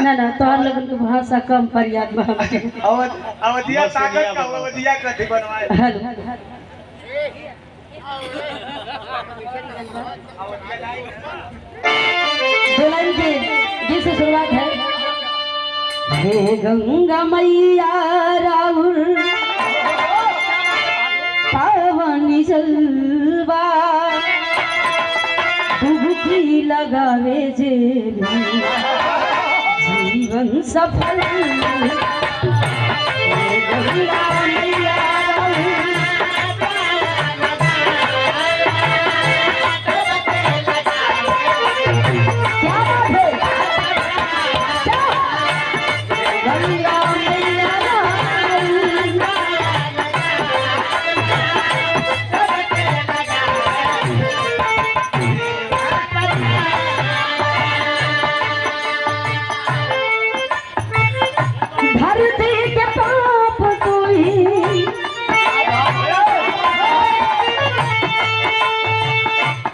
ना ना तोहर लगन के भाषा कम फरियाद बा हमके। अवधिया ताकत का अवधिया कथी बनवाए हेलो दुल्हन के गीत से शुरुआत है। हे गंगा मैया राउर पावनी जलवा डुबकी लगावे जे जीवन सफल। हे गंगा मैया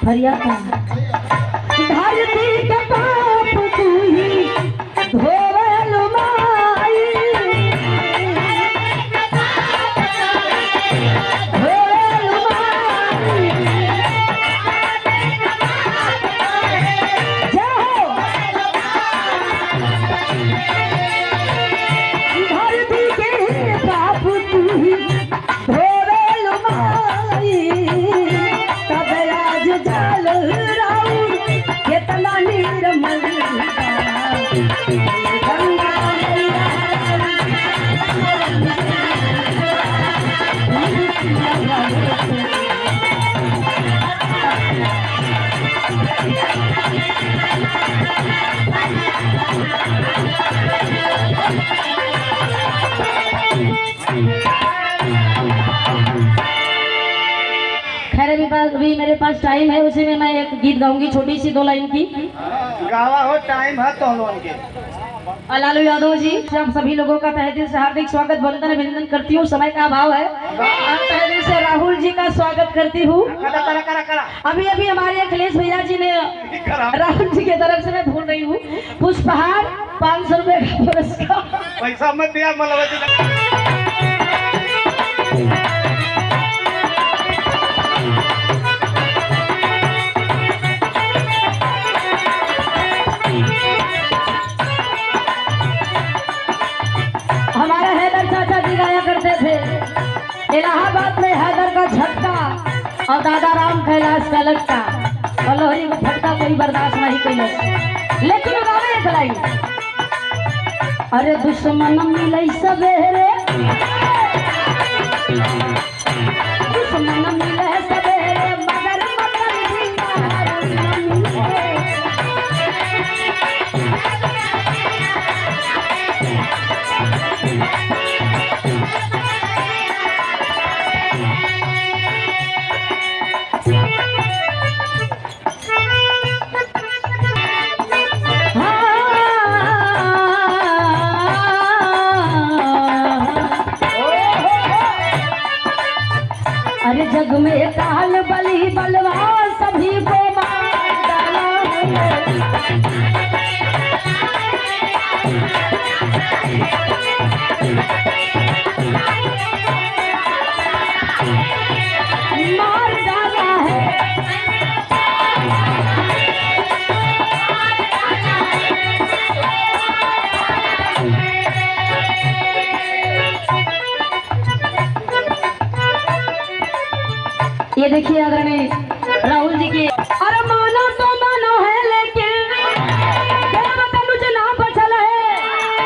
फरियाद धरती के पाप तू ही धोवल माई धोवल माई जाओ धरती के पाप तू ही धोवल माई तब आज जल राउर कितना निर्मल गंगा खैर अभी मेरे पास टाइम है, उसी में मैं एक गीत गाऊंगी छोटी सी 2 लाइन की। गावा हो टाइम है तो लोन के लालू यादव जी हम सभी लोगों का तहे दिल से हार्दिक स्वागत वंदन अभिनंदन करती हूँ। समय का अभाव है, तहे दिल से राहुल जी का स्वागत करती हूँ। अभी अभी हमारे अखिलेश भैया जी ने राहुल जी की तरफ से मैं भूल रही हूँ पुष्पहार 500 रुपए का पुरस्कार। पैसा मत दिया मतलब हमारे हैदर चाचा जी गाया करते थे इलाहाबाद में हैदर का झटका और दादा राम कैलाश का लटका और लोहरी में फटका कोई बर्दाश्त नहीं कैला। लेकिन गावे एक लाइन अरे दुश्मन मिले सवेरे दुश्मन मिले सवेरे मगर मगर दीवार न मिले। अरे जग में काल बलि बलवान सभी को मार डाला मार डाला है। ये देखिए आदरणीय राहुल जी की अरे मानो तो मानो है लेकिन मुझे ना बचल है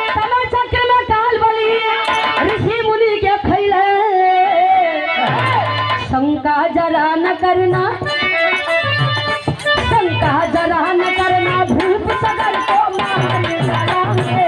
तमा चक्र में काल बली ऋषि मुनि के खैल है। शंका जरा न करना शंका जरा न करना भूप सगर को मार डालेंगे।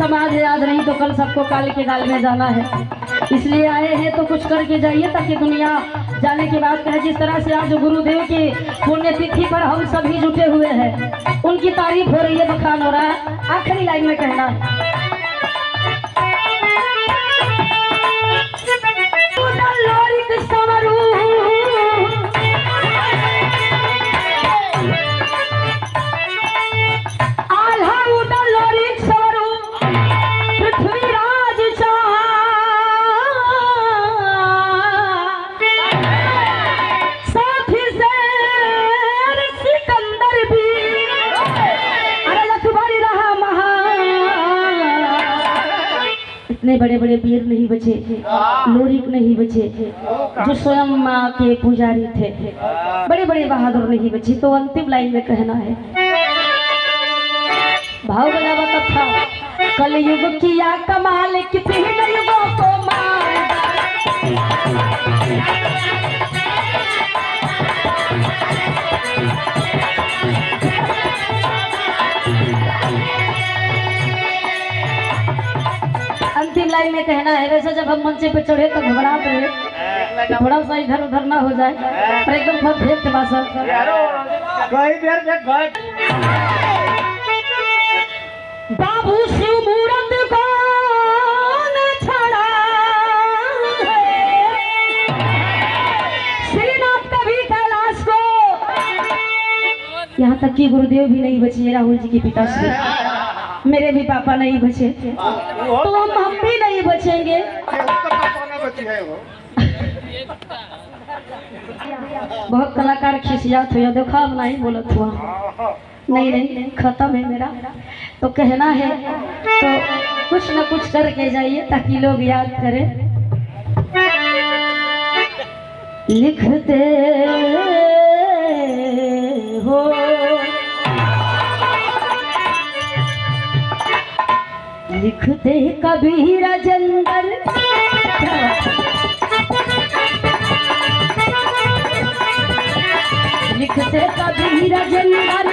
समाज है, आज नहीं तो कल सबको काल के गाल में जाना है। इसलिए आए हैं तो कुछ करके जाइए, ताकि दुनिया जाने की बात कहे। जिस तरह से आज गुरुदेव की पुण्यतिथि पर हम सभी जुटे हुए हैं, उनकी तारीफ हो रही है, बखान हो रहा है। आखिरी लाइन में कहना है, इतने बड़े बड़े वीर नहीं बचे, लोरिक नहीं बचे, जो स्वयं माँ के पुजारी थे, बड़े बड़े बहादुर नहीं बचे। तो अंतिम लाइन में कहना है, भाव बनावा कथा कलयुग किया कमाल, कितने युगों को मार। अंतिम लाइन में कहना है, वैसे जब हम मंच पे चढ़े तो घबराते रहे कि थोड़ा सा इधर उधर ना हो जाए, पर एकदम परफेक्ट भाषा। बाबू शिव मूरत कौन छड़ा है, श्रीनाथ कभी कैलाश को। यहाँ तक कि गुरुदेव भी नहीं बचे, राहुल जी के पिताश्री, मेरे भी पापा नहीं बचे, तो हम भी नहीं बचेंगे। बहुत कलाकार खिसियात हुआ, देखो अब नहीं बोलत हुआ, नहीं खत्म है मेरा। तो कहना है तो कुछ न कुछ करके जाइए, ताकि लोग याद करें। लिखते हो लिखते कबीर जंगल, लिखते कबीर जंगल